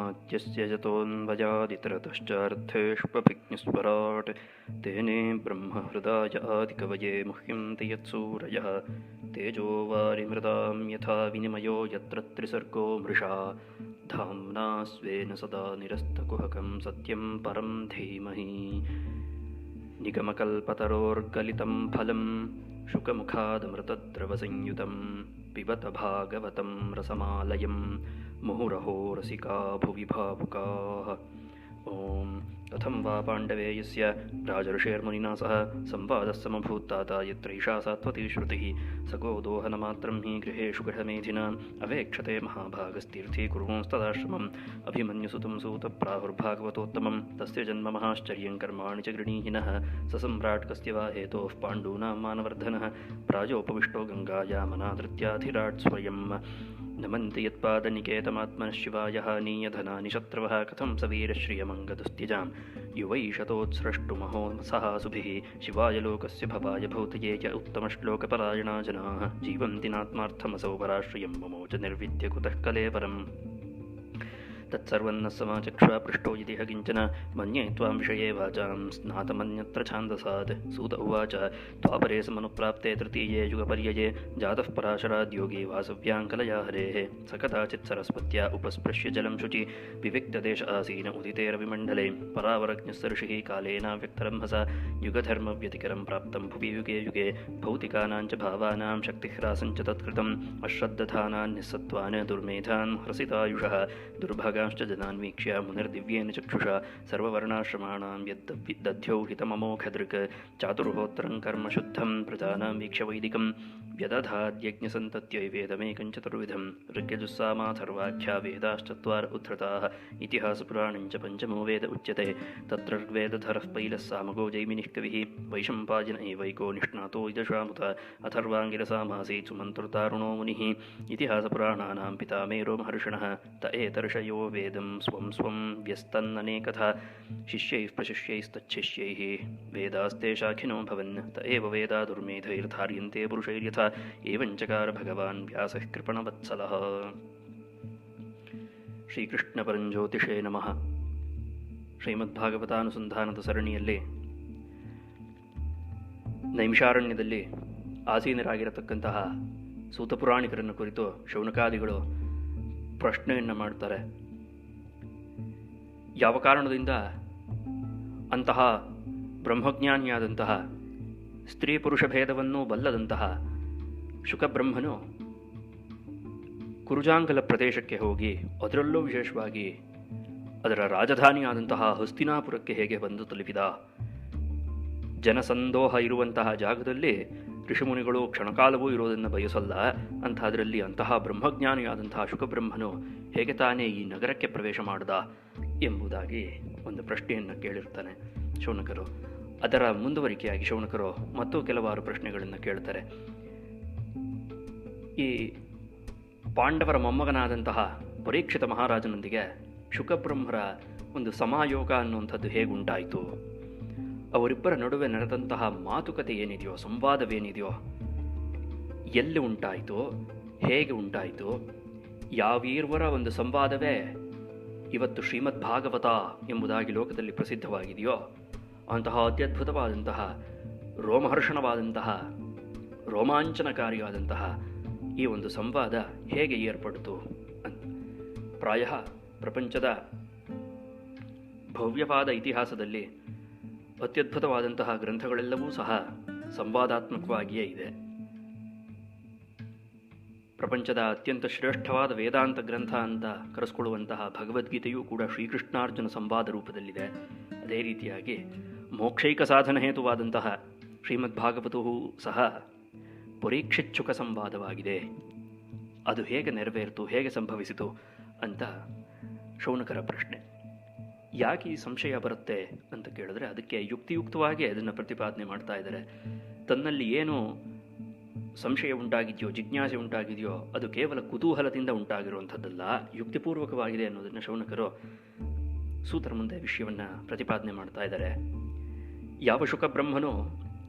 ಯಸ್ಮಾಚ್ಯಸ್ಯ ಯತೋನ್ವಯಾದಿತರತಶ್ಚಾರ್ಥೇಷ್ವಭಿಜ್ಞಸ್ವರಾಟ್ ತೇನೇ ಬ್ರಹ್ಮಹೃದಾಯ ಆದಿಕವಯೇ ಮುಹ್ಯಂತಿ ಯತ್ಸೂರಯಃ ತೇಜೋ ವಾರಿಮೃತಾಂ ಯಥಾ ವಿನಿಮಯೋ ಯತ್ರ ತ್ರಿಸರ್ಗೋ ಮೃಷಾ ಧಾಮ್ನಾ ಸ್ವೇನ ಸದಾ ನಿರಸ್ತಕುಹಕಂ ಸತ್ಯಂ ಪರಂ ಧೀಮಹಿ. ನಿಗಮಕಲ್ಪತರೋರ್ಗಲಿತಂ ಫಲಂ ಶುಕಮುಖಾದಮೃತದ್ರವಸಂಯುತಂ ಪಿಬತ ಭಾಗವತಂ ರಸಮಾಲಯಂ ಮುಹುರಹೋ ರಸಿಕಾ ಭುವಿ ಭಾವುಕಾಃ. ಓಂ ಕಥಂ ವಾ ಪಾಂಡವೇ ಯಸ್ಯ ರಾಜಋಷೇರ್ಮುನಿನಾ ಸಹ ಸಂವಾದಃ ಸಮಭೂತ್ತಾತ ಯತ್ರೈಷಾ ಸಾತ್ವತೀ ಶ್ರುತಿಃ ಸಗೋ ದೋಹನಮಾತ್ರಂ ಹಿ ಗೃಹೇಷು ಗೃಹಮೇಧಿನಾ ಅವೇಕ್ಷತೆ ಮಹಾಭಾಗಸ್ತೀರ್ಥೀ ಕುರ್ವಂಸ್ತದಾಶ್ರಮಂ ಅಭಿಮನ್ಯುಸುತಂ ಸೂತ ಪ್ರಾಹುರ್ಭಾಗವತೋತ್ತಮಂ ತಸ್ಯ ಜನ್ಮ ಮಹಾಶ್ಚರ್ಯಂ ಕರ್ಮಾಣಿ ಚ ಗೃಣೀಹಿನಃ ಸ ಸಮ್ರಾಟ್ ಕಸ್ಯ ವಾ ಹೇತೋಃ ಪಾಂಡೂನಾಂ ಮಾನವರ್ಧನಃ ಪ್ರಾಜೋಪವಿಷ್ಟೋ ಗಂಗಾಯಾಮನಾದೃತ್ಯಾಧಿರಾಟ್ ಸ್ವಯಂ ನಮಂತಿ ಯತ್ಪಾದನಿಕೇತಮಾತ್ಮನಃ ಶಿವಾಯ ನೀಯಧನಾನಿ ಶತ್ರವಃ ಕಥಂ ಸ ವೀರಶ್ರಿಯಮಂಗದುಸ್ತ್ಯಜಾಂ ಯುವೈಷತೋತ್ಸ್ರಷ್ಟುಮಹೋ ಸಹಾಸುಭಿಃ ಶಿವಾಯ ಲೋಕಸ್ಯ ಭವಾಯ ಭೌತಯೇ ಚ ಉತ್ತಮಶ್ಲೋಕಪರಾಯಣಾ ಜನಾಃ ಜೀವಂತಿ ನಾತ್ಮಾರ್ಥಮಸೌ ಪರಾಶ್ರಿಯಂ ಮಮೋಚ ನಿರ್ವಿದ್ಯ ಕುತಃ ಕಲೇವರಂ. ತತ್ಸರ್ವನ್ನ ಸಮಾಚಕ್ಷ ಪೃಷ್ಟೋ ಯದಿ ಕಿಂಚನ ಮನ್ಯೇ ತ್ವಾಂ ವಿಷಯೇ ವಾಚಾಂ ಸ್ನಾತಮನ್ಯತ್ರ ಛಾಂದಸಾತ್. ಸೂತ ಉವಾಚ ದ್ವಾಪರೇ ಸಮನುಪ್ರಾಪ್ತೆ ತೃತೀಯೇ ಯುಗಪರ್ಯಯೇ ಜಾತಃ ಪರಾಶರಾದ್ಯೋಗಿ ವಾಸವ್ಯಾಂಕಲಯಾ ಹರೇಃ ಸ ಕದಾಚಿತ್ ಸರಸ್ವತ್ಯಾ ಉಪಸ್ಪೃಶ್ಯ ಜಲಂ ಶುಚಿ ವಿವಿಕ್ತದೇಶ ಆಸೀನ ಉದಿತೇರವಿಮಂಡಲೆ ಪರಾವರಜ್ಞಸ್ಸ ಋಷಿಃ ಕಾಲೇನಾವ್ಯಕ್ತರಂಹಸ ಯುಗಧರ್ಮವ್ಯತಿಕರಂ ಪ್ರಾಪ್ತಂ ಭುವಿ ಯುಗೆ ಯುಗೆ ಭೌತಿಕಾನಾಂಚ ಭಾವಾನಾಂ ಶಕ್ತಿಹ್ರಾಸಂಚ ತತ್ಕೃತಂ ಅಶ್ರದ್ಧಾನಾನ್ ನಿಸ್ಸತ್ವಾನ್ ದುರ್ಮೇಧಾನ್ ಹ್ರಸಿತಾಯುಷಃ ದುರ್ಭಗ ಜನಾನ್ ವೀಕ್ಷ್ಯ ಮುನಿರ್ದಿವ್ಯೇನ ಚಕ್ಷುಷಾ ಸರ್ವವರ್ಣಾಶ್ರಮಾಣಾಂ ಯದ್ದಧ್ಯೌ ಹಿತಮಮೋಘದೃಕ್ ಚಾತುರ್ಹೋತ್ರಂ ಕರ್ಮ ಶುದ್ಧಂ ಪ್ರಜಾನಾಂ ವೀಕ್ಷ್ಯ ವೈದಿಕಂ ವ್ಯದಧಾದ್ಯಜ್ಞಸಂತತ್ಯೈ ವೇದಮೇಕಂ ಚತುರ್ವಿಧಂ ಋಗ್ಯಜುಸ್ಸಾಮಾಥರ್ವಾಖ್ಯಾ ವೇದಾಶ್ಚತ್ವಾರ ಉದ್ಧೃತಾಃ ಇತಿಹಾಸಪುರಾಣಂಚ ಪಂಚಮೋ ವೇದ ಉಚ್ಯತೆ ತತ್ರ ಋಗ್ವೇದಧರಃ ಪೈಲಃ ಸಾಮಗೋ ಜೈಮಿನಿಃ ಕವಿಃ ವೈಶಂಪಾಯನ ಏವೈಕೋ ನಿಷ್ಣಾತೋ ಯಜಶಾಮುತ ಅಥರ್ವಾಂಗಿರಸಾಮಾಸೀತ್ ಸುಮಂತೃತಾರುಣೋ ಮುನಿಃ ಇತಿಹಾಸಪುರಾಣಾನಾಂ ಪಿತಾಮೇರೋ ಮಹರ್ಷಣಃ ತ ಏತರ್ಷಯೋ ವೇದಂ ಸ್ವಂ ಸ್ವಂ ವ್ಯಸ್ತನ್ನನೇಕಥಾ ಶಿಷ್ಯೈಃ ಪ್ರಶಿಷ್ಯೈಸ್ತಚ್ಛಿಷ್ಯೈಃ ವೇದಾಸ್ತೆ ಶಾಖಿನೋ ಭವನ್ ತ ಏವ ವೇದಾ ದುರ್ಮೇಧೈರ್ಧಾರ್ಯಂತೆ ಪುರುಷೈರ್ಯಥಾ ಏವಂಚಕಾರ ಭಗವಾನ್ ವ್ಯಾಸಃ ಕೃಪಣವತ್ಸಲಃ. ಶ್ರೀಕೃಷ್ಣಪರಂಜ್ಯೋತಿಷೇ ನಮಃ. ಶ್ರೀಮದ್ಭಾಗವತಾನುಸಂಧಾನದ ಸರಣಿಯಲ್ಲಿ ನೈಮಿಷಾರಣ್ಯದಲ್ಲಿ ಆಸೀನರಾಗಿರತಕ್ಕಂತಹ ಸೂತಪುರಾಣಿಕರನ್ನು ಕುರಿತು ಶೌನಕಾದಿಗಳು ಪ್ರಶ್ನೆಯನ್ನು ಮಾಡ್ತಾರೆ. ಯಾವ ಕಾರಣದಿಂದ ಅಂತಹ ಬ್ರಹ್ಮಜ್ಞಾನಿಯಾದಂತಹ ಸ್ತ್ರೀ ಪುರುಷ ಭೇದವನ್ನೂ ಬಲ್ಲದಂತಹ ಶುಕಬ್ರಹ್ಮನು ಕುರುಜಾಂಗಲ ಪ್ರದೇಶಕ್ಕೆ ಹೋಗಿ ಅದರಲ್ಲೂ ವಿಶೇಷವಾಗಿ ಅದರ ರಾಜಧಾನಿಯಾದಂತಹ ಹಸ್ತಿನಾಪುರಕ್ಕೆ ಹೇಗೆ ಬಂದು ತಲುಪಿದ? ಜನಸಂದೋಹ ಇರುವಂತಹ ಜಾಗದಲ್ಲಿ ಋಷಿಮುನಿಗಳು ಕ್ಷಣಕಾಲವೂ ಇರೋದನ್ನು ಬಯಸಲ್ಲ. ಅಂಥದ್ರಲ್ಲಿ ಅಂತಹ ಬ್ರಹ್ಮಜ್ಞಾನಿಯಾದಂತಹ ಶುಕಬ್ರಹ್ಮನು ಹೇಗೆ ತಾನೇ ಈ ನಗರಕ್ಕೆ ಪ್ರವೇಶ ಮಾಡಿದ ಎಂಬುದಾಗಿ ಒಂದು ಪ್ರಶ್ನೆಯನ್ನು ಕೇಳಿರ್ತಾನೆ ಶೌನಕರು. ಅದರ ಮುಂದುವರಿಕೆಯಾಗಿ ಶೌನಕರು ಮತ್ತೂ ಕೆಲವಾರು ಪ್ರಶ್ನೆಗಳನ್ನು ಕೇಳ್ತಾರೆ. ಈ ಪಾಂಡವರ ಮೊಮ್ಮಗನಾದಂತಹ ಪರೀಕ್ಷಿತ ಮಹಾರಾಜನೊಂದಿಗೆ ಶುಕಬ್ರಹ್ಮರ ಒಂದು ಸಮಾಯೋಗ ಅನ್ನುವಂಥದ್ದು ಹೇಗುಂಟಾಯಿತು? ಅವರಿಬ್ಬರ ನಡುವೆ ನಡೆದಂತಹ ಮಾತುಕತೆ ಏನಿದೆಯೋ, ಸಂವಾದವೇನಿದೆಯೋ, ಎಲ್ಲಿ ಉಂಟಾಯಿತು, ಹೇಗೆ ಉಂಟಾಯಿತು, ಯಾವೀರ್ವರ ಒಂದು ಸಂವಾದವೇ ಇವತ್ತು ಶ್ರೀಮದ್ ಭಾಗವತ ಎಂಬುದಾಗಿ ಲೋಕದಲ್ಲಿ ಪ್ರಸಿದ್ಧವಾಗಿದೆಯೋ ಅಂತಹ ಅತ್ಯದ್ಭುತವಾದಂತಹ ರೋಮಹರ್ಷಣವಾದಂತಹ ರೋಮಾಂಚನಕಾರಿಯಾದಂತಹ ಈ ಒಂದು ಸಂವಾದ ಹೇಗೆ ಏರ್ಪಡಿತು ಅಂತ. ಪ್ರಾಯ ಪ್ರಪಂಚದ ಭವ್ಯವಾದ ಇತಿಹಾಸದಲ್ಲಿ ಅತ್ಯದ್ಭುತವಾದಂತಹ ಗ್ರಂಥಗಳೆಲ್ಲವೂ ಸಹ ಸಂವಾದಾತ್ಮಕವಾಗಿಯೇ ಇದೆ. ಪ್ರಪಂಚದ ಅತ್ಯಂತ ಶ್ರೇಷ್ಠವಾದ ವೇದಾಂತ ಗ್ರಂಥ ಅಂತ ಕರೆಸ್ಕೊಳ್ಳುವಂತಹ ಭಗವದ್ಗೀತೆಯೂ ಕೂಡ ಶ್ರೀಕೃಷ್ಣಾರ್ಜುನ ಸಂವಾದ ರೂಪದಲ್ಲಿದೆ. ಅದೇ ರೀತಿಯಾಗಿ ಮೋಕ್ಷೈಕ ಸಾಧನ ಹೇತುವಾದಂತಹ ಶ್ರೀಮದ್ಭಾಗವತವೂ ಸಹ ಪರೀಕ್ಷಿಚ್ಚುಕ ಸಂವಾದವಾಗಿದೆ. ಅದು ಹೇಗೆ ನೆರವೇರಿತು, ಹೇಗೆ ಸಂಭವಿಸಿತು ಅಂತ ಶೌನಕರ ಪ್ರಶ್ನೆ. ಯಾಕೆ ಈ ಸಂಶಯ ಬರುತ್ತೆ ಅಂತ ಕೇಳಿದ್ರೆ ಅದಕ್ಕೆ ಯುಕ್ತಿಯುಕ್ತವಾಗಿ ಅದನ್ನು ಪ್ರತಿಪಾದನೆ ಮಾಡ್ತಾ ಇದ್ದಾರೆ. ತನ್ನಲ್ಲಿ ಏನು ಸಂಶಯ ಉಂಟಾಗಿದೆಯೋ, ಜಿಜ್ಞಾಸೆ ಉಂಟಾಗಿದೆಯೋ ಅದು ಕೇವಲ ಕುತೂಹಲದಿಂದ ಉಂಟಾಗಿರುವಂಥದ್ದಲ್ಲ, ಯುಕ್ತಿಪೂರ್ವಕವಾಗಿದೆ ಅನ್ನೋದನ್ನು ಶೌನಕರು ಸೂತರ ಮುಂದೆ ವಿಷಯವನ್ನು ಪ್ರತಿಪಾದನೆ ಮಾಡ್ತಾ ಇದ್ದಾರೆ. ಯಾವ ಶುಕಬ್ರಹ್ಮನು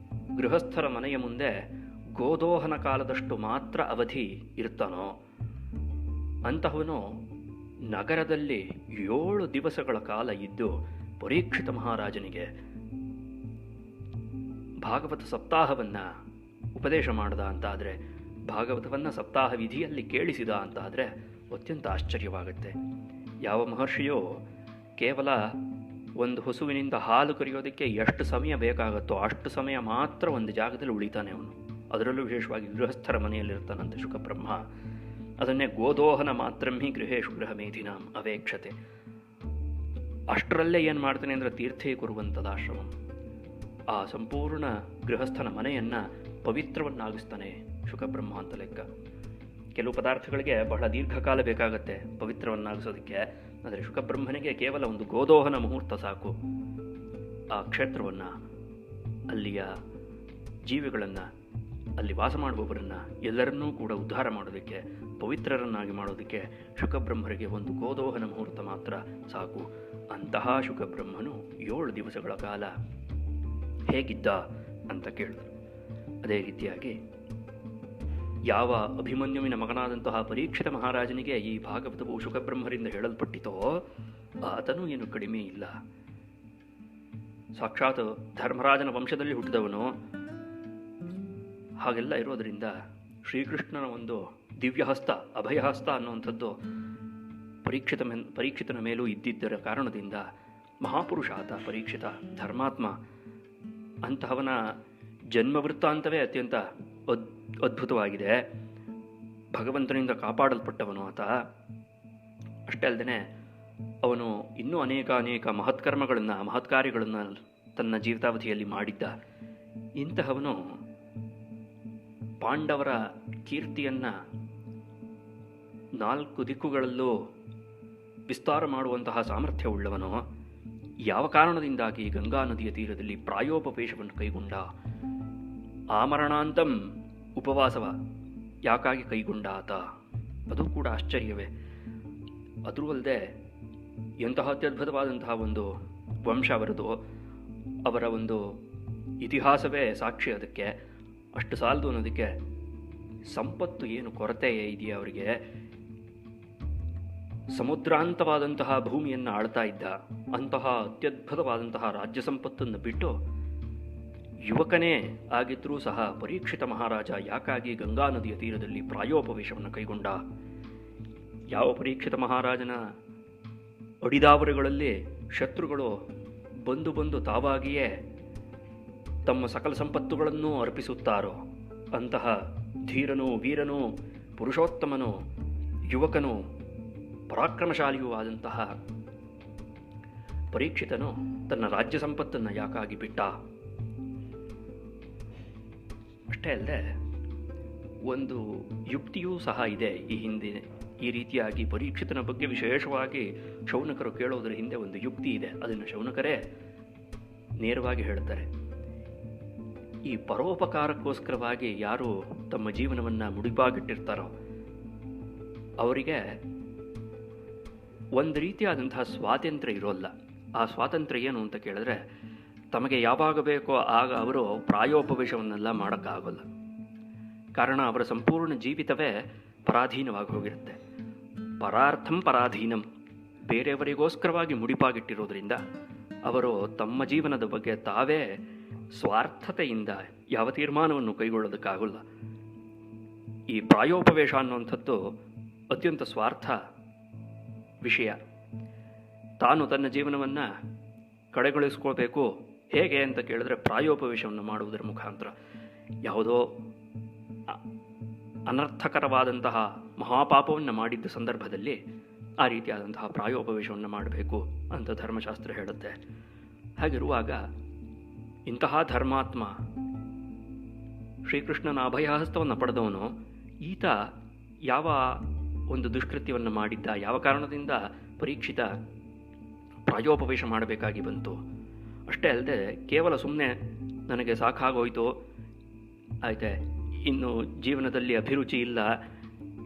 ಗೃಹಸ್ಥರ ಮನೆಯ ಮುಂದೆ ಗೋದೋಹನ ಕಾಲದಷ್ಟು ಮಾತ್ರ ಅವಧಿ ಇರ್ತಾನೋ ಅಂತಹವನು ನಗರದಲ್ಲಿ 7 ದಿವಸಗಳ ಕಾಲ ಇದ್ದು ಪರೀಕ್ಷಿತ ಮಹಾರಾಜನಿಗೆ ಭಾಗವತ ಸಪ್ತಾಹವನ್ನು ಉಪದೇಶ ಮಾಡ್ದ ಅಂತಾದರೆ, ಭಾಗವತವನ್ನು ಸಪ್ತಾಹ ವಿಧಿಯಲ್ಲಿ ಕೇಳಿಸಿದ ಅಂತಾದರೆ ಅತ್ಯಂತ ಆಶ್ಚರ್ಯವಾಗುತ್ತೆ. ಯಾವ ಮಹರ್ಷಿಯೋ ಕೇವಲ ಒಂದು ಹಸುವಿನಿಂದ ಹಾಲು ಕರೆಯೋದಕ್ಕೆ ಎಷ್ಟು ಸಮಯ ಬೇಕಾಗುತ್ತೋ ಅಷ್ಟು ಸಮಯ ಮಾತ್ರ ಒಂದು ಜಾಗದಲ್ಲಿ ಉಳಿತಾನೆ ಅವನು. ಅದರಲ್ಲೂ ವಿಶೇಷವಾಗಿ ಗೃಹಸ್ಥರ ಮನೆಯಲ್ಲಿರ್ತಾನಂತೆ ಶುಕಬ್ರಹ್ಮ. ಅದನ್ನೇ ಗೋದೋಹನ ಮಾತ್ರಮ್ಮಿ ಗೃಹೇಶು ಗೃಹ ಮೇಧಿನಾಂ ಅವೇಕ್ಷತೆ. ಅಷ್ಟರಲ್ಲೇ ಏನು ಮಾಡ್ತಾನೆ ಅಂದರೆ ತೀರ್ಥೇ ಕುರುವಂಥದ್ದಾಶ್ರಮ. ಆ ಸಂಪೂರ್ಣ ಗೃಹಸ್ಥನ ಮನೆಯನ್ನು ಪವಿತ್ರವನ್ನಾಗಿಸ್ತಾನೆ ಶುಕಬ್ರಹ್ಮ ಅಂತ ಲೆಕ್ಕ. ಕೆಲವು ಪದಾರ್ಥಗಳಿಗೆ ಬಹಳ ದೀರ್ಘಕಾಲ ಬೇಕಾಗತ್ತೆ ಪವಿತ್ರವನ್ನಾಗಿಸೋದಕ್ಕೆ. ಆದರೆ ಶುಕಬ್ರಹ್ಮನಿಗೆ ಕೇವಲ ಒಂದು ಗೋದೋಹನ ಮುಹೂರ್ತ ಸಾಕು ಆ ಕ್ಷೇತ್ರವನ್ನು, ಅಲ್ಲಿಯ ಜೀವಿಗಳನ್ನು, ಅಲ್ಲಿ ವಾಸ ಮಾಡುವವರನ್ನು ಎಲ್ಲರನ್ನೂ ಕೂಡ ಉದ್ಧಾರ ಮಾಡೋದಕ್ಕೆ, ಪವಿತ್ರರನ್ನಾಗಿ ಮಾಡೋದಕ್ಕೆ ಶುಕಬ್ರಹ್ಮರಿಗೆ ಒಂದು ಗೋದೋಹನ ಮುಹೂರ್ತ ಮಾತ್ರ ಸಾಕು. ಅಂತಹ ಶುಕಬ್ರಹ್ಮನು 7 ದಿವಸಗಳ ಕಾಲ ಹೇಗಿದ್ದ ಅಂತ ಕೇಳಿದ್ರು. ಅದೇ ರೀತಿಯಾಗಿ ಯಾವ ಅಭಿಮನ್ಯುವಿನ ಮಗನಾದಂತಹ ಪರೀಕ್ಷಿತ ಮಹಾರಾಜನಿಗೆ ಈ ಭಾಗವತವು ಶುಕಬ್ರಹ್ಮರಿಂದ ಹೇಳಲ್ಪಟ್ಟಿತೋ ಆತನೂ ಏನು ಕಡಿಮೆ ಇಲ್ಲ. ಸಾಕ್ಷಾತ್ ಧರ್ಮರಾಜನ ವಂಶದಲ್ಲಿ ಹುಟ್ಟಿದವನು. ಹಾಗೆಲ್ಲ ಇರೋದರಿಂದ ಶ್ರೀಕೃಷ್ಣನ ಒಂದು ದಿವ್ಯಹಸ್ತ, ಅಭಯಹಸ್ತ ಅನ್ನುವಂಥದ್ದು ಪರೀಕ್ಷಿತನ ಮೇಲೂ ಇದ್ದಿದ್ದರ ಕಾರಣದಿಂದ ಮಹಾಪುರುಷ ಆತ ಪರೀಕ್ಷಿತ, ಧರ್ಮಾತ್ಮ. ಅಂತಹವನ ಜನ್ಮವೃತ್ತಾಂತವೇ ಅತ್ಯಂತ ಅದ್ಭುತವಾಗಿದೆ. ಭಗವಂತನಿಂದ ಕಾಪಾಡಲ್ಪಟ್ಟವನು ಆತ. ಅಷ್ಟೇ ಅಲ್ಲದೆ ಅವನು ಇನ್ನೂ ಅನೇಕ ಮಹತ್ಕಾರ್ಯಗಳನ್ನು ತನ್ನ ಜೀವಿತಾವಧಿಯಲ್ಲಿ ಮಾಡಿದ್ದ. ಇಂತಹವನು ಪಾಂಡವರ ಕೀರ್ತಿಯನ್ನು 4 ದಿಕ್ಕುಗಳಲ್ಲೂ ವಿಸ್ತಾರ ಮಾಡುವಂತಹ ಸಾಮರ್ಥ್ಯವುಳ್ಳವನು. ಯಾವ ಕಾರಣದಿಂದಾಗಿ ಗಂಗಾ ನದಿಯ ತೀರದಲ್ಲಿ ಪ್ರಾಯೋಪವೇಶವನ್ನು ಕೈಗೊಂಡ, ಆಮರಣಾಂತಂ ಉಪವಾಸವ ಯಾಕಾಗಿ ಕೈಗೊಂಡ ಆತ, ಅದು ಕೂಡ ಆಶ್ಚರ್ಯವೇ. ಅದೂ ಅಲ್ಲದೆ ಎಂತಹ ಅತ್ಯದ್ಭುತವಾದಂತಹ ಒಂದು ವಂಶ ಅವರದು. ಅವರ ಒಂದು ಇತಿಹಾಸವೇ ಸಾಕ್ಷಿ ಅದಕ್ಕೆ. ಅಷ್ಟು ಸಾಲದು ಅನ್ನೋದಕ್ಕೆ ಸಂಪತ್ತು ಏನು ಕೊರತೆ ಇದೆಯಾ ಅವರಿಗೆ. ಸಮುದ್ರಾಂತವಾದಂತಹ ಭೂಮಿಯನ್ನು ಆಳ್ತಾ ಇದ್ದ. ಅಂತಹ ಅತ್ಯದ್ಭುತವಾದಂತಹ ರಾಜ್ಯ ಸಂಪತ್ತನ್ನು ಬಿಟ್ಟು ಯುವಕನೇ ಆಗಿದ್ರೂ ಸಹ ಪರೀಕ್ಷಿತ ಮಹಾರಾಜ ಯಾಕಾಗಿ ಗಂಗಾ ನದಿಯ ತೀರದಲ್ಲಿ ಪ್ರಾಯೋಪವೇಶವನ್ನು ಕೈಗೊಂಡ. ಯಾವ ಪರೀಕ್ಷಿತ ಮಹಾರಾಜನ ಅಡಿದಾವರುಗಳಲ್ಲಿ ಶತ್ರುಗಳು ಬಂದು ತಾವಾಗಿಯೇ ತಮ್ಮ ಸಕಲ ಸಂಪತ್ತುಗಳನ್ನು ಅರ್ಪಿಸುತ್ತಾರೋ ಅಂತಹ ಧೀರನೂ ವೀರನೂ ಪುರುಷೋತ್ತಮನೂ ಯುವಕನೂ ಪರಾಕ್ರಮಶಾಲಿಯೂ ಆದಂತಹ ಪರೀಕ್ಷಿತನು ತನ್ನ ರಾಜ್ಯ ಸಂಪತ್ತನ್ನು ಯಾಕಾಗಿ ಬಿಟ್ಟ. ಅಷ್ಟೇ ಅಲ್ಲದೆ ಒಂದು ಯುಕ್ತಿಯೂ ಸಹ ಇದೆ ಈ ಹಿಂದೆ. ಈ ರೀತಿಯಾಗಿ ಪರೀಕ್ಷಿತನ ಬಗ್ಗೆ ವಿಶೇಷವಾಗಿ ಶೌನಕರು ಕೇಳೋದರ ಹಿಂದೆ ಒಂದು ಯುಕ್ತಿ ಇದೆ. ಅದನ್ನು ಶೌನಕರೇ ನೇರವಾಗಿ ಹೇಳ್ತಾರೆ. ಈ ಪರೋಪಕಾರಕ್ಕೋಸ್ಕರವಾಗಿ ಯಾರು ತಮ್ಮ ಜೀವನವನ್ನು ಮುಡಿಪಾಗಿಟ್ಟಿರ್ತಾರೋ ಅವರಿಗೆ ಒಂದು ರೀತಿಯಾದಂತಹ ಸ್ವಾತಂತ್ರ್ಯ ಇರೋಲ್ಲ. ಆ ಸ್ವಾತಂತ್ರ್ಯ ಏನು ಅಂತ ಕೇಳಿದ್ರೆ, ತಮಗೆ ಯಾವಾಗ ಬೇಕೋ ಆಗ ಅವರು ಪ್ರಾಯೋಪವೇಶವನ್ನೆಲ್ಲ ಮಾಡೋಕ್ಕಾಗೋಲ್ಲ. ಕಾರಣ ಅವರ ಸಂಪೂರ್ಣ ಜೀವಿತವೇ ಪರಾಧೀನವಾಗಿ ಹೋಗಿರುತ್ತೆ. ಪರಾರ್ಥಂ ಪರಾಧೀನಂ, ಬೇರೆಯವರಿಗೋಸ್ಕರವಾಗಿ ಮುಡಿಪಾಗಿಟ್ಟಿರೋದ್ರಿಂದ ಅವರು ತಮ್ಮ ಜೀವನದ ಬಗ್ಗೆ ತಾವೇ ಸ್ವಾರ್ಥತೆಯಿಂದ ಯಾವ ತೀರ್ಮಾನವನ್ನು ಕೈಗೊಳ್ಳೋದಕ್ಕಾಗಲ್ಲ. ಈ ಪ್ರಾಯೋಪವೇಶ ಅನ್ನುವಂಥದ್ದು ಅತ್ಯಂತ ಸ್ವಾರ್ಥ ವಿಷಯ. ತಾನು ತನ್ನ ಜೀವನವನ್ನು ಕಡೆಗೊಳಿಸ್ಕೊಳ್ಬೇಕು. ಹೇಗೆ ಅಂತ ಕೇಳಿದ್ರೆ ಪ್ರಾಯೋಪವೇಶವನ್ನು ಮಾಡುವುದರ ಮುಖಾಂತರ. ಯಾವುದೋ ಅನರ್ಥಕರವಾದಂತಹ ಮಹಾಪಾಪವನ್ನು ಮಾಡಿದ್ದ ಸಂದರ್ಭದಲ್ಲಿ ಆ ರೀತಿಯಾದಂತಹ ಪ್ರಾಯೋಪವೇಶವನ್ನು ಮಾಡಬೇಕು ಅಂತ ಧರ್ಮಶಾಸ್ತ್ರ ಹೇಳುತ್ತೆ. ಹಾಗಿರುವಾಗ ಇಂತಹ ಧರ್ಮಾತ್ಮ ಶ್ರೀಕೃಷ್ಣನ ಅಭಯಹಸ್ತವನ್ನು ಪಡೆದವನು ಈತ ಯಾವ ಒಂದು ದುಷ್ಕೃತ್ಯವನ್ನು ಮಾಡಿದ್ದ, ಯಾವ ಕಾರಣದಿಂದ ಪರೀಕ್ಷಿತ ಪ್ರಾಯೋಪವೇಶ ಮಾಡಬೇಕಾಗಿ ಬಂತು. ಅಷ್ಟೇ ಅಲ್ಲದೆ ಕೇವಲ ಸುಮ್ಮನೆ ನನಗೆ ಸಾಕಾಗೋಯ್ತು, ಆಯ್ತೆ ಇನ್ನು ಜೀವನದಲ್ಲಿ ಅಭಿರುಚಿ ಇಲ್ಲ,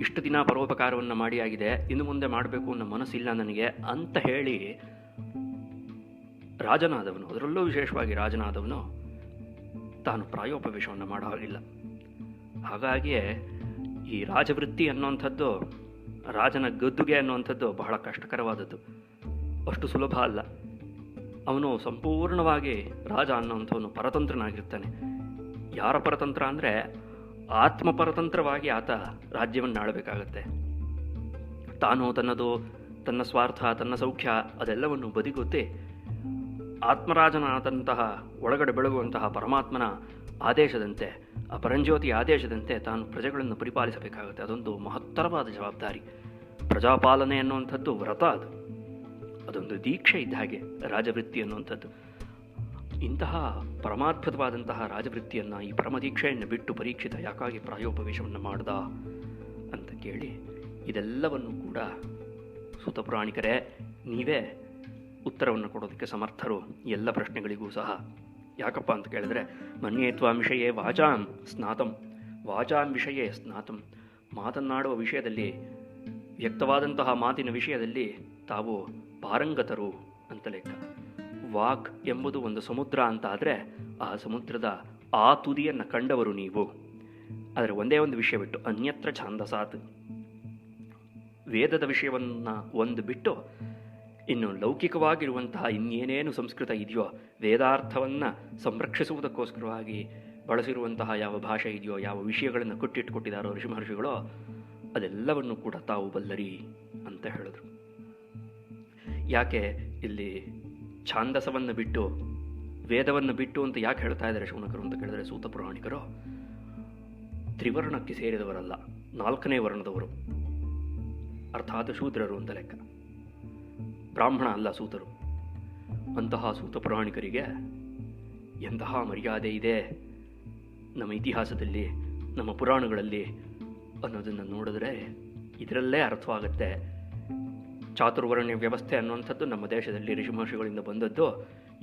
ಇಷ್ಟು ದಿನ ಪರೋಪಕಾರವನ್ನು ಮಾಡಿ ಆಗಿದೆ, ಇನ್ನು ಮುಂದೆ ಮಾಡಬೇಕು ಅನ್ನೋ ಮನಸ್ಸಿಲ್ಲ ನನಗೆ ಅಂತ ಹೇಳಿ ರಾಜನಾದವನು, ಅದರಲ್ಲೂ ವಿಶೇಷವಾಗಿ ರಾಜನಾದವನು ತಾನು ಪ್ರಾಯೋಪವೇಶವನ್ನು ಮಾಡೋ ಹಾಗಿಲ್ಲ. ಹಾಗಾಗಿಯೇ ಈ ರಾಜವೃತ್ತಿ ಅನ್ನುವಂಥದ್ದು ರಾಜನ ಗದ್ದುಗೆ ಅನ್ನುವಂಥದ್ದು ಬಹಳ ಕಷ್ಟಕರವಾದದ್ದು, ಅಷ್ಟು ಸುಲಭ ಅಲ್ಲ. ಅವನು ಸಂಪೂರ್ಣವಾಗಿ ರಾಜ ಅನ್ನುವಂಥವನು ಪರತಂತ್ರನಾಗಿರ್ತಾನೆ. ಯಾರ ಪರತಂತ್ರ ಅಂದರೆ ಆತ್ಮಪರತಂತ್ರವಾಗಿ ಆತ ರಾಜ್ಯವನ್ನು ಆಳಬೇಕಾಗತ್ತೆ. ತಾನು ತನ್ನ ಸ್ವಾರ್ಥ, ತನ್ನ ಸೌಖ್ಯ ಅದೆಲ್ಲವನ್ನು ಬದಿಗೊತ್ತಿ ಆತ್ಮರಾಜನಾದಂತಹ ಒಳಗಡೆ ಬೆಳಗುವಂತಹ ಪರಮಾತ್ಮನ ಆದೇಶದಂತೆ, ಆ ಪರಂಜ್ಯೋತಿಯ ಆದೇಶದಂತೆ ತಾನು ಪ್ರಜೆಗಳನ್ನು ಪರಿಪಾಲಿಸಬೇಕಾಗುತ್ತೆ. ಅದೊಂದು ಮಹತ್ತರವಾದ ಜವಾಬ್ದಾರಿ. ಪ್ರಜಾಪಾಲನೆ ಅನ್ನುವಂಥದ್ದು ವ್ರತ, ಅದೊಂದು ದೀಕ್ಷೆ ಇದ್ದ ಹಾಗೆ ರಾಜವೃತ್ತಿ ಅನ್ನುವಂಥದ್ದು. ಇಂತಹ ಪರಮಾದ್ಭುತವಾದಂತಹ ರಾಜವೃತ್ತಿಯನ್ನು, ಈ ಪರಮದೀಕ್ಷೆಯನ್ನು ಬಿಟ್ಟು ಪರೀಕ್ಷಿತ ಯಾಕಾಗಿ ಪ್ರಾಯೋಪವೇಶವನ್ನು ಮಾಡ್ದ ಅಂತ ಕೇಳಿ ಇದೆಲ್ಲವನ್ನು ಕೂಡ ಸೂತ ಪುರಾಣಿಕರೇ ನೀವೇ ಉತ್ತರವನ್ನು ಕೊಡೋದಕ್ಕೆ ಸಮರ್ಥರು ಎಲ್ಲ ಪ್ರಶ್ನೆಗಳಿಗೂ ಸಹ. ಯಾಕಪ್ಪ ಅಂತ ಕೇಳಿದ್ರೆ, ಮನ್ಯೇತ್ವಾಂ ವಿಷಯೇ ವಾಚಾಂ ಸ್ನಾತಂ, ವಾಚಾಂ ವಿಷಯೇ ಸ್ನಾತಂ, ಮಾತನ್ನಾಡುವ ವಿಷಯದಲ್ಲಿ, ವ್ಯಕ್ತವಾದಂತಹ ಮಾತಿನ ವಿಷಯದಲ್ಲಿ ತಾವು ಪಾರಂಗತರು ಅಂತ ಲೆಕ್ಕ. ವಾಕ್ ಎಂಬುದು ಒಂದು ಸಮುದ್ರ ಅಂತ ಆದರೆ ಆ ಸಮುದ್ರದ ಆ ತುದಿಯನ್ನು ಕಂಡವರು ನೀವು. ಆದರೆ ಒಂದೇ ಒಂದು ವಿಷಯ ಬಿಟ್ಟು ಅನ್ಯತ್ರ ಛಾಂದಸಾತ್, ವೇದದ ವಿಷಯವನ್ನು ಒಂದು ಬಿಟ್ಟು ಇನ್ನು ಲೌಕಿಕವಾಗಿರುವಂತಹ ಇನ್ನೇನೇನು ಸಂಸ್ಕೃತ ಇದೆಯೋ, ವೇದಾರ್ಥವನ್ನು ಸಂರಕ್ಷಿಸುವುದಕ್ಕೋಸ್ಕರವಾಗಿ ಬಳಸಿರುವಂತಹ ಯಾವ ಭಾಷೆ ಇದೆಯೋ, ಯಾವ ವಿಷಯಗಳನ್ನು ಕೊಟ್ಟಿದ್ದಾರೋ ಋಷಿ ಮಹರ್ಷಿಗಳೋ, ಅದೆಲ್ಲವನ್ನು ಕೂಡ ತಾವು ಬಲ್ಲರಿ ಅಂತ ಹೇಳಿದ್ರು. ಯಾಕೆ ಇಲ್ಲಿ ಛಾಂದಸವನ್ನು ಬಿಟ್ಟು ವೇದವನ್ನು ಬಿಟ್ಟು ಅಂತ ಯಾಕೆ ಹೇಳ್ತಾ ಇದ್ದಾರೆ ಶೌನಕರು ಅಂತ ಕೇಳಿದ್ರೆ, ಸೂತ ಪುರಾಣಿಕರು ತ್ರಿವರ್ಣಕ್ಕೆ ಸೇರಿದವರಲ್ಲ, 4ನೇ ವರ್ಣದವರು, ಅರ್ಥಾತ್ ಶೂದ್ರರು ಅಂತ ಲೆಕ್ಕ. ಬ್ರಾಹ್ಮಣ ಅಲ್ಲ ಸೂತರು. ಅಂತಹ ಸೂತ ಪುರಾಣಿಕರಿಗೆ ಎಂತಹ ಮರ್ಯಾದೆ ಇದೆ ನಮ್ಮ ಇತಿಹಾಸದಲ್ಲಿ, ನಮ್ಮ ಪುರಾಣಗಳಲ್ಲಿ ಅನ್ನೋದನ್ನು ನೋಡಿದ್ರೆ ಇದರಲ್ಲೇ ಅರ್ಥವಾಗುತ್ತೆ. ಚಾತುರ್ವರ್ಣ್ಯ ವ್ಯವಸ್ಥೆ ಅನ್ನುವಂಥದ್ದು ನಮ್ಮ ದೇಶದಲ್ಲಿ ಋಷಿ ಮಹರ್ಷಿಗಳಿಂದ ಬಂದದ್ದು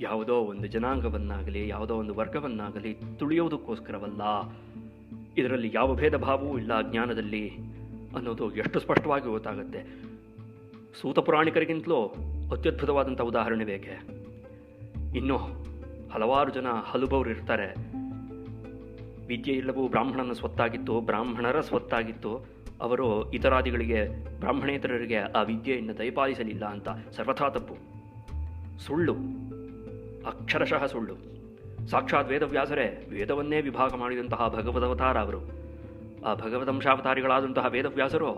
ಯಾವುದೋ ಒಂದು ಜನಾಂಗವನ್ನಾಗಲಿ ಯಾವುದೋ ಒಂದು ವರ್ಗವನ್ನಾಗಲಿ ತುಳಿಯೋದಕ್ಕೋಸ್ಕರವಲ್ಲ. ಇದರಲ್ಲಿ ಯಾವ ಭೇದ ಭಾವವೂ ಇಲ್ಲ ಜ್ಞಾನದಲ್ಲಿ ಅನ್ನೋದು ಎಷ್ಟು ಸ್ಪಷ್ಟವಾಗಿ ಗೊತ್ತಾಗುತ್ತೆ. ಸೂತ ಪುರಾಣಿಕರಿಗಿಂತಲೂ ಅತ್ಯದ್ಭುತವಾದಂಥ ಉದಾಹರಣೆ ಬೇಕೆ? ಇನ್ನೂ ಹಲವಾರು ಜನ ಹಲುಬವರು ಇರ್ತಾರೆ. ವಿದ್ಯೆ ಇಲ್ಲವೂ ಬ್ರಾಹ್ಮಣನ ಸ್ವತ್ತಾಗಿತ್ತು, ಬ್ರಾಹ್ಮಣರ ಸ್ವತ್ತಾಗಿತ್ತು. ಅವರು ಇತರಾದಿಗಳಿಗೆ, ಬ್ರಾಹ್ಮಣೇತರರಿಗೆ ಆ ವಿದ್ಯೆಯನ್ನು ದಯಪಾಲಿಸಲಿಲ್ಲ ಅಂತ ಸರ್ವಥಾ ತಪ್ಪು, ಸುಳ್ಳು, ಅಕ್ಷರಶಃ ಸುಳ್ಳು. ಸಾಕ್ಷಾತ್ ವೇದವ್ಯಾಸರೇ ವೇದವನ್ನೇ ವಿಭಾಗ ಮಾಡಿದಂತಹ ಭಗವದವತಾರ ಅವರು. ಆ ಭಗವದಂಶಾವತಾರಿಗಳಾದಂತಹ ವೇದವ್ಯಾಸರು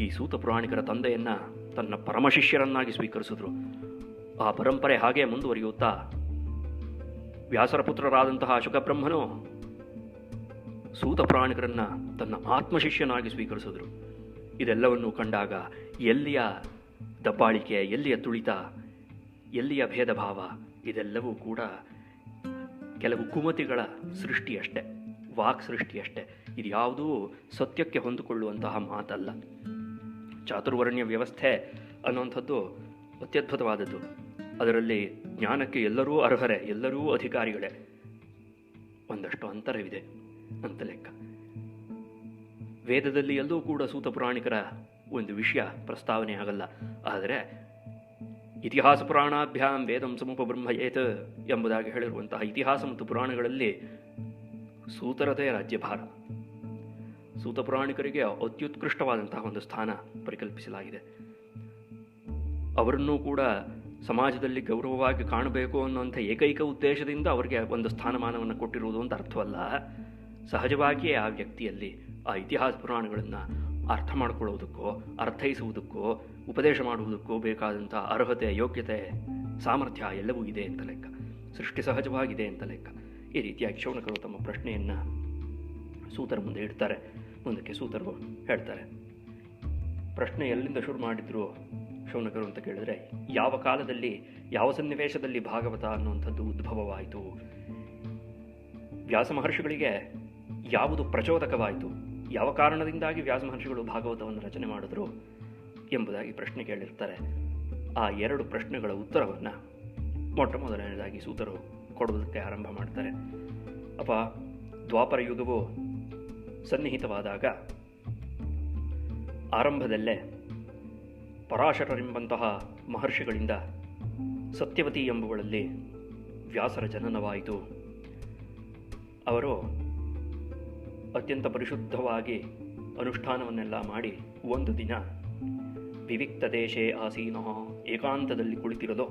ಈ ಸೂತ ಪುರಾಣಿಕರ ತಂದೆಯನ್ನು ತನ್ನ ಪರಮಶಿಷ್ಯರನ್ನಾಗಿ ಸ್ವೀಕರಿಸಿದ್ರು. ಆ ಪರಂಪರೆ ಹಾಗೆ ಮುಂದುವರಿಯುತ್ತಾ ವ್ಯಾಸರ ಪುತ್ರರಾದಂತಹ ಶುಕಬ್ರಹ್ಮನು ಸೂತ ಪುರಾಣಿಕರನ್ನು ತನ್ನ ಆತ್ಮಶಿಷ್ಯನಾಗಿ ಸ್ವೀಕರಿಸಿದ್ರು. ಇದೆಲ್ಲವನ್ನು ಕಂಡಾಗ ಎಲ್ಲಿಯ ದಬ್ಬಾಳಿಕೆ, ಎಲ್ಲಿಯ ತುಳಿತ, ಎಲ್ಲಿಯ ಭೇದ ಭಾವ, ಇದೆಲ್ಲವೂ ಕೂಡ ಕೆಲವು ಕುಮತಿಗಳ ಸೃಷ್ಟಿಯಷ್ಟೇ, ವಾಕ್ ಸೃಷ್ಟಿಯಷ್ಟೇ. ಇದು ಯಾವುದೂ ಸತ್ಯಕ್ಕೆ ಹೊಂದಿಕೊಳ್ಳುವಂತಹ ಮಾತಲ್ಲ. ಚಾತುರ್ವರ್ಣ್ಯ ವ್ಯವಸ್ಥೆ ಅನ್ನುವಂಥದ್ದು ಅತ್ಯದ್ಭುತವಾದದ್ದು. ಅದರಲ್ಲಿ ಜ್ಞಾನಕ್ಕೆ ಎಲ್ಲರೂ ಅರ್ಹರೇ, ಎಲ್ಲರೂ ಅಧಿಕಾರಿಗಳೇ. ಒಂದಷ್ಟು ಅಂತರವಿದೆ ಅಂತ ಲೆಕ್ಕ. ವೇದದಲ್ಲಿ ಎಲ್ಲೂ ಕೂಡ ಸೂತ ಪುರಾಣಿಕರ ಒಂದು ವಿಷಯ ಪ್ರಸ್ತಾವನೆ ಆಗಲ್ಲ. ಆದರೆ ಇತಿಹಾಸ ಪುರಾಣಾಭ್ಯಾಂ ವೇದಂ ಸಮುಪಬ್ರಹ್ಮಯೇತ್ ಎಂಬುದಾಗಿ ಹೇಳಿರುವಂತಹ ಇತಿಹಾಸ ಮತ್ತು ಪುರಾಣಗಳಲ್ಲಿ ಸೂತರದೇ ರಾಜ್ಯಭಾರ. ಸೂತ ಪುರಾಣಿಕರಿಗೆ ಅತ್ಯುತ್ಕೃಷ್ಟವಾದಂತಹ ಒಂದು ಸ್ಥಾನ ಪರಿಕಲ್ಪಿಸಲಾಗಿದೆ. ಅವರನ್ನೂ ಕೂಡ ಸಮಾಜದಲ್ಲಿ ಗೌರವವಾಗಿ ಕಾಣಬೇಕು ಅನ್ನುವಂಥ ಏಕೈಕ ಉದ್ದೇಶದಿಂದ ಅವರಿಗೆ ಒಂದು ಸ್ಥಾನಮಾನವನ್ನು ಕೊಟ್ಟಿರುವುದು ಅಂತ ಅರ್ಥವಲ್ಲ. ಸಹಜವಾಗಿಯೇ ಆ ವ್ಯಕ್ತಿಯಲ್ಲಿ ಆ ಇತಿಹಾಸ ಪುರಾಣಗಳನ್ನು ಅರ್ಥ ಮಾಡಿಕೊಳ್ಳುವುದಕ್ಕೋ, ಅರ್ಥೈಸುವುದಕ್ಕೋ, ಉಪದೇಶ ಮಾಡುವುದಕ್ಕೋ ಬೇಕಾದಂಥ ಅರ್ಹತೆ, ಯೋಗ್ಯತೆ, ಸಾಮರ್ಥ್ಯ ಎಲ್ಲವೂ ಇದೆ ಅಂತ ಲೆಕ್ಕ. ಸೃಷ್ಟಿ ಸಹಜವಾಗಿದೆ ಅಂತ ಲೆಕ್ಕ. ಈ ರೀತಿಯಾಗಿ ಶೌನಕರು ತಮ್ಮ ಪ್ರಶ್ನೆಯನ್ನು ಸೂತರ ಮುಂದೆ ಇಡ್ತಾರೆ. ಮುಂದಕ್ಕೆ ಸೂತರು ಹೇಳ್ತಾರೆ, ಪ್ರಶ್ನೆ ಎಲ್ಲಿಂದ ಶುರು ಮಾಡಿದ್ರು ಶೌನಕರು ಅಂತ ಕೇಳಿದ್ರೆ, ಯಾವ ಕಾಲದಲ್ಲಿ, ಯಾವ ಸನ್ನಿವೇಶದಲ್ಲಿ ಭಾಗವತ ಅನ್ನುವಂಥದ್ದು ಉದ್ಭವವಾಯಿತು, ವ್ಯಾಸ ಮಹರ್ಷಿಗಳಿಗೆ ಯಾವುದು ಪ್ರಚೋದಕವಾಯಿತು, ಯಾವ ಕಾರಣದಿಂದಾಗಿ ವ್ಯಾಸ ಮಹರ್ಷಿಗಳು ಭಾಗವತವನ್ನು ರಚನೆ ಮಾಡಿದ್ರು ಎಂಬುದಾಗಿ ಪ್ರಶ್ನೆ ಕೇಳಿರ್ತಾರೆ. ಆ 2 ಪ್ರಶ್ನೆಗಳ ಉತ್ತರವನ್ನು ಮೊಟ್ಟ ಮೊದಲನೇದಾಗಿ ಸೂತರು ಕೊಡುವುದಕ್ಕೆ ಆರಂಭ ಮಾಡ್ತಾರೆ. ಅಪ್ಪ, ದ್ವಾಪರ ಯುಗವು ಸನ್ನಿಹಿತವಾದಾಗ ಆರಂಭದಲ್ಲೇ ಪರಾಶರರೆಂಬಂತಹ ಮಹರ್ಷಿಗಳಿಂದ ಸತ್ಯವತಿ ಎಂಬುವಳಲ್ಲಿ ವ್ಯಾಸರ ಜನನವಾಯಿತು. ಅವರು ಅತ್ಯಂತ ಪರಿಶುದ್ಧವಾಗಿ ಅನುಷ್ಠಾನವನ್ನೆಲ್ಲ ಮಾಡಿ ಒಂದು ದಿನ ವಿವಿಕ್ತ ದೇಶೇ ಆಸೀನಃ ಏಕಾಂತದಲ್ಲಿ ಕುಳಿತಿರೋದು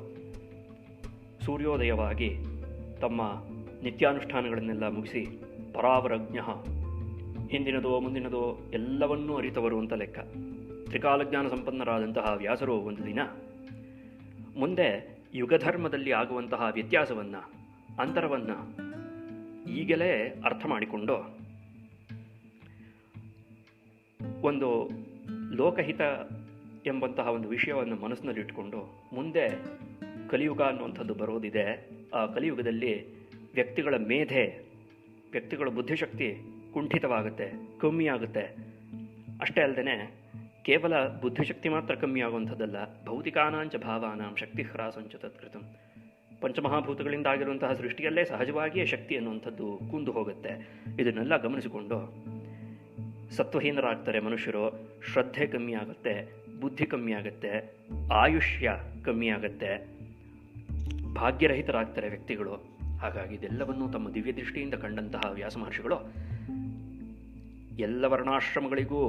ಸೂರ್ಯೋದಯವಾಗಿ ತಮ್ಮ ನಿತ್ಯಾನುಷ್ಠಾನಗಳನ್ನೆಲ್ಲ ಮುಗಿಸಿ ಪರಾವರಜ್ಞ ಹಿಂದಿನದೋ ಮುಂದಿನದೋ ಎಲ್ಲವನ್ನೂ ಅರಿತವರು ಅಂತ ಲೆಕ್ಕ ತ್ರಿಕಾಲಜ್ಞಾನ ಸಂಪನ್ನರಾದಂತಹ ವ್ಯಾಸರು ಒಂದು ದಿನ ಮುಂದೆ ಯುಗಧರ್ಮದಲ್ಲಿ ಆಗುವಂತಹ ವ್ಯತ್ಯಾಸವನ್ನು ಅಂತರವನ್ನು ಈಗಲೇ ಅರ್ಥ ಮಾಡಿಕೊಂಡು ಒಂದು ಲೋಕಹಿತ ಎಂಬಂತಹ ಒಂದು ವಿಷಯವನ್ನು ಮನಸ್ಸಿನಲ್ಲಿಟ್ಟುಕೊಂಡು ಮುಂದೆ ಕಲಿಯುಗ ಅನ್ನುವಂಥದ್ದು ಬರೋದಿದೆ. ಆ ಕಲಿಯುಗದಲ್ಲಿ ವ್ಯಕ್ತಿಗಳ ಮೇಧೆ, ವ್ಯಕ್ತಿಗಳ ಬುದ್ಧಿಶಕ್ತಿ ಕುಂಠಿತವಾಗುತ್ತೆ, ಕಮ್ಮಿಯಾಗುತ್ತೆ. ಅಷ್ಟೇ ಅಲ್ಲದೆ ಕೇವಲ ಬುದ್ಧಿಶಕ್ತಿ ಮಾತ್ರ ಕಮ್ಮಿ ಆಗುವಂಥದ್ದಲ್ಲ, ಭೌತಿಕಾನಾಂಚ ಭಾವಾನಾಂ ಶಕ್ತಿ ಹ್ರಾಸಂಚ ತತ್ಕೃತಂ. ಪಂಚಮಹಾಭೂತಗಳಿಂದ ಆಗಿರುವಂತಹ ಸೃಷ್ಟಿಯಲ್ಲೇ ಸಹಜವಾಗಿಯೇ ಶಕ್ತಿ ಅನ್ನುವಂಥದ್ದು ಕುಂದು ಹೋಗುತ್ತೆ. ಇದನ್ನೆಲ್ಲ ಗಮನಿಸಿಕೊಂಡು ಸತ್ವಹೀನರಾಗ್ತಾರೆ ಮನುಷ್ಯರು, ಶ್ರದ್ಧೆ ಕಮ್ಮಿ ಆಗುತ್ತೆ, ಬುದ್ಧಿ ಕಮ್ಮಿ ಆಗುತ್ತೆ, ಆಯುಷ್ಯ ಕಮ್ಮಿ ಆಗುತ್ತೆ, ಭಾಗ್ಯರಹಿತರಾಗ್ತಾರೆ ವ್ಯಕ್ತಿಗಳು. ಹಾಗಾಗಿ ಇದೆಲ್ಲವನ್ನೂ ತಮ್ಮ ದಿವ್ಯ ದೃಷ್ಟಿಯಿಂದ ಕಂಡಂತಹ ವ್ಯಾಸ ಮಹರ್ಷಿಗಳು ಎಲ್ಲ ವರ್ಣಾಶ್ರಮಗಳಿಗೂ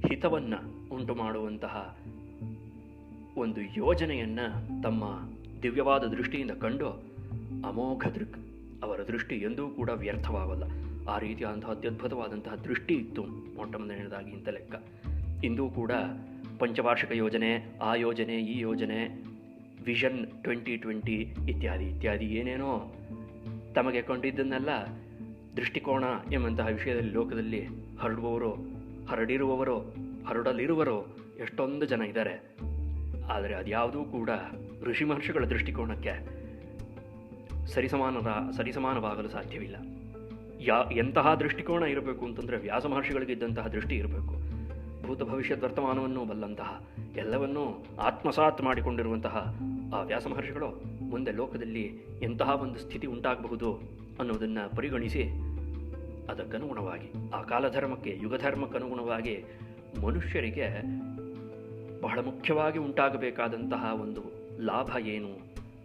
ಹಿತವನ್ನು ಉಂಟು ಮಾಡುವಂತಹ ಒಂದು ಯೋಜನೆಯನ್ನು ತಮ್ಮ ದಿವ್ಯವಾದ ದೃಷ್ಟಿಯಿಂದ ಕಂಡು ಅಮೋಘ ದೃಕ್, ಅವರ ದೃಷ್ಟಿ ಎಂದೂ ಕೂಡ ವ್ಯರ್ಥವಾಗಲ್ಲ. ಆ ರೀತಿಯಾದಂತಹ ಅತ್ಯದ್ಭುತವಾದಂತಹ ದೃಷ್ಟಿ ಇತ್ತು ಮೊಟ್ಟ ಮೊದಲನೇದಾಗಿ ಅಂತ ಲೆಕ್ಕ. ಇಂದೂ ಕೂಡ ಪಂಚವಾರ್ಷಿಕ ಯೋಜನೆ, ಆ ಯೋಜನೆ, ಈ ಯೋಜನೆ, ವಿಷನ್ 2020 ಇತ್ಯಾದಿ ಇತ್ಯಾದಿ ಏನೇನೋ ತಮಗೆ ಕೊಂಡಿದ್ದನ್ನೆಲ್ಲ ದೃಷ್ಟಿಕೋನ ಎಂಬಂತಹ ವಿಷಯದಲ್ಲಿ ಲೋಕದಲ್ಲಿ ಹರಡಿರುವವರು ಹರಡಲಿರುವರು ಎಷ್ಟೊಂದು ಜನ ಇದ್ದಾರೆ. ಆದರೆ ಅದ್ಯಾವುದೂ ಕೂಡ ಋಷಿ ಮಹರ್ಷಿಗಳ ದೃಷ್ಟಿಕೋನಕ್ಕೆ ಸರಿಸಮಾನವಾಗಲು ಸಾಧ್ಯವಿಲ್ಲ. ಎಂತಹ ದೃಷ್ಟಿಕೋನ ಇರಬೇಕು ಅಂತಂದರೆ ವ್ಯಾಸ ಮಹರ್ಷಿಗಳಿಗಿದ್ದಂತಹ ದೃಷ್ಟಿ ಇರಬೇಕು. ಭೂತ ಭವಿಷ್ಯದ ವರ್ತಮಾನವನ್ನು ಬಲ್ಲಂತಹ ಎಲ್ಲವನ್ನೂ ಆತ್ಮಸಾತ್ ಮಾಡಿಕೊಂಡಿರುವಂತಹ ಆ ವ್ಯಾಸ ಮಹರ್ಷಿಗಳು ಮುಂದೆ ಲೋಕದಲ್ಲಿ ಎಂತಹ ಒಂದು ಸ್ಥಿತಿ ಉಂಟಾಗಬಹುದು ಅನ್ನೋದನ್ನು ಪರಿಗಣಿಸಿ ಅದಕ್ಕನುಗುಣವಾಗಿ ಆ ಕಾಲಧರ್ಮಕ್ಕೆ, ಯುಗಧರ್ಮಕ್ಕನುಗುಣವಾಗಿ ಮನುಷ್ಯರಿಗೆ ಬಹಳ ಮುಖ್ಯವಾಗಿ ಉಂಟಾಗಬೇಕಾದಂತಹ ಒಂದು ಲಾಭ ಏನು